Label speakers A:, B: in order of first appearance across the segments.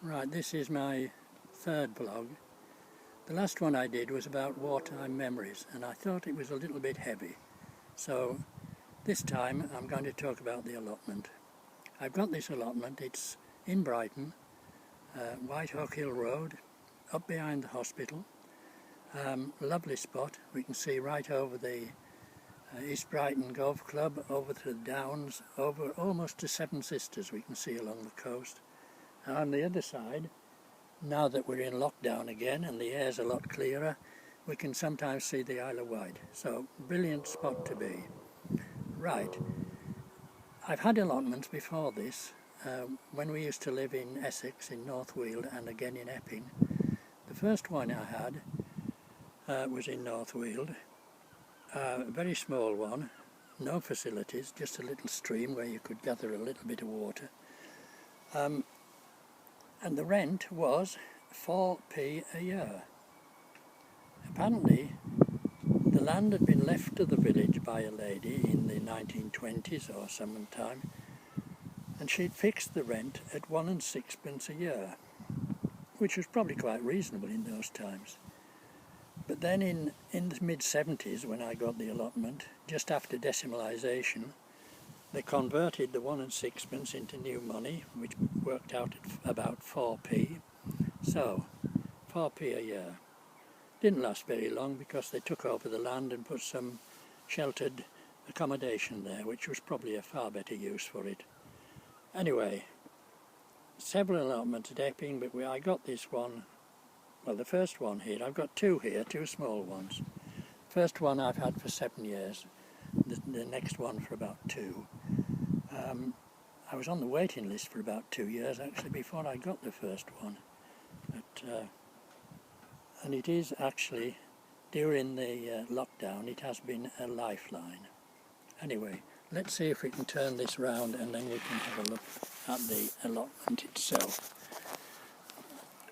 A: Right, this is my third vlog. The last one I did was about wartime memories, and I thought it was a little bit heavy. So this time I'm going to talk about the allotment. I've got this allotment. It's in Brighton, White Oak Hill Road, up behind the hospital. Lovely spot. We can see right over the East Brighton Golf Club, over to the Downs, over almost to Seven Sisters we can see along the coast. And on the other side, now that we're in lockdown again and the air's a lot clearer, we can sometimes see the Isle of Wight. So, brilliant spot to be. Right, I've had allotments before this. When we used to live in Essex, in North Weald, and again in Epping. The first one I had was in North Weald. A very small one, no facilities, just a little stream where you could gather a little bit of water. And the rent was 4p a year. Apparently the land had been left to the village by a lady in the 1920s or some time, and she'd fixed the rent at 1 and 6p a year, which was probably quite reasonable in those times. But then in the mid-70s, when I got the allotment, just after decimalisation, they converted the 1 and 6p into new money, which worked out at about 4p. So, 4p a year. Didn't last very long because they took over the land and put some sheltered accommodation there, which was probably a far better use for it. Anyway, several allotments at Epping, but I got this one, well, the first one here. I've got two here, two small ones. First one I've had for 7 years, the next one for about 2. I was on the waiting list for about 2 years actually before I got the first one. And it is actually, during the lockdown, it has been a lifeline. Anyway, let's see if we can turn this round and then we can have a look at the allotment itself.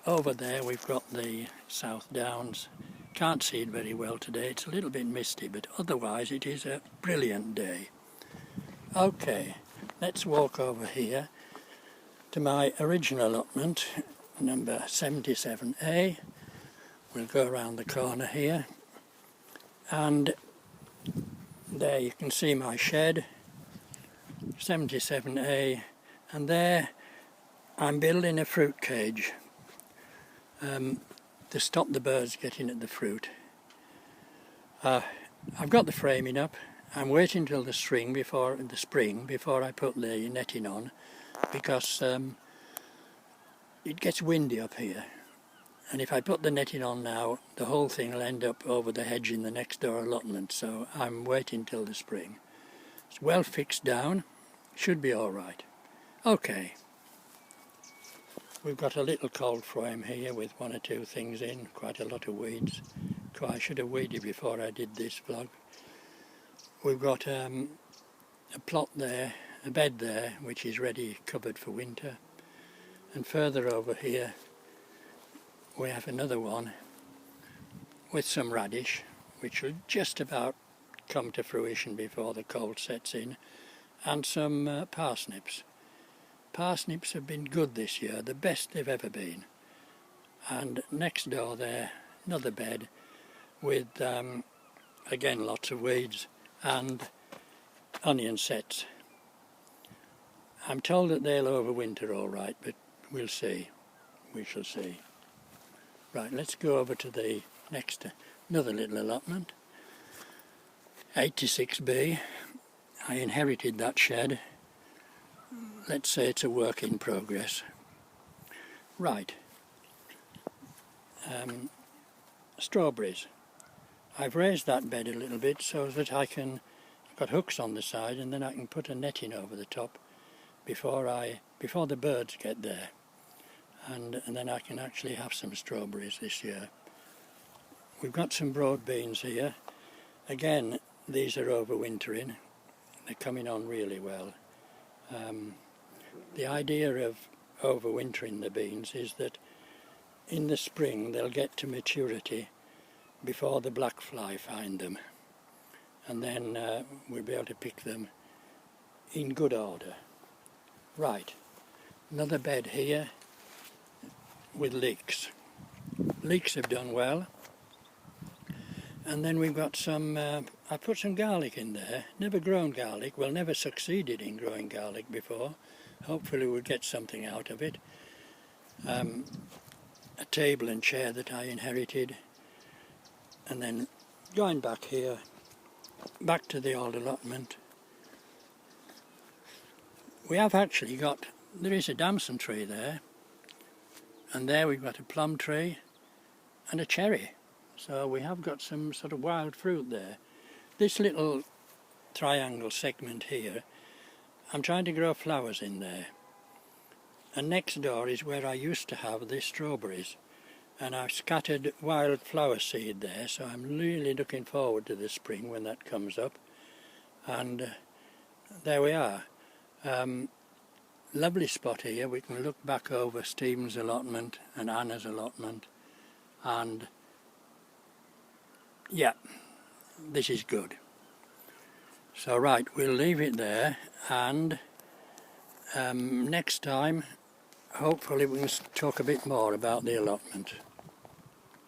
A: Over there we've got the South Downs. Can't see it very well today, it's a little bit misty, but otherwise it is a brilliant day. Okay, let's walk over here to my original allotment, number 77A. We'll go around the corner here, and there you can see my shed, 77A, and there I'm building a fruit cage to stop the birds getting at the fruit. I've got the framing up. I'm waiting till the spring before I put the netting on, because it gets windy up here, and if I put the netting on now, the whole thing will end up over the hedge in the next door allotment, so I'm waiting till the spring. It's well fixed down, should be all right. Okay. We've got a little cold frame here with 1 or 2 things in, quite a lot of weeds. I should have weeded before I did this vlog. We've got a plot there, a bed there, which is ready, covered for winter. And further over here we have another one with some radish, which will just about come to fruition before the cold sets in, and some parsnips. Parsnips have been good this year, the best they've ever been. And next door there, another bed with, again, lots of weeds and onion sets. I'm told that they'll overwinter all right, but we'll see. We shall see. Right, let's go over to the next, another little allotment. 86B. I inherited that shed. Let's say it's a work in progress. Right. Strawberries. I've raised that bed a little bit so that I've got hooks on the side, and then I can put a netting over the top before the birds get there. And then I can actually have some strawberries this year. We've got some broad beans here. Again, these are overwintering. They're coming on really well. The idea of overwintering the beans is that in the spring they'll get to maturity before the black fly find them, and then we'll be able to pick them in good order. Right, another bed here, with leeks. Leeks have done well. And then we've got some, I put some garlic in there, never grown garlic, well never succeeded in growing garlic before. Hopefully we'll get something out of it. A table and chair that I inherited, and then going back here, back to the old allotment. We have actually got, there is a damson tree there, and there we've got a plum tree and a cherry. So we have got some sort of wild fruit there. This little triangle segment here, I'm trying to grow flowers in there. And next door is where I used to have the strawberries. And I've scattered wild flower seed there, so I'm really looking forward to the spring when that comes up. And there we are. Lovely spot here. We can look back over Stephen's allotment and Anna's allotment. And yeah, this is good. So right, we'll leave it there, and next time hopefully we can talk a bit more about the allotment.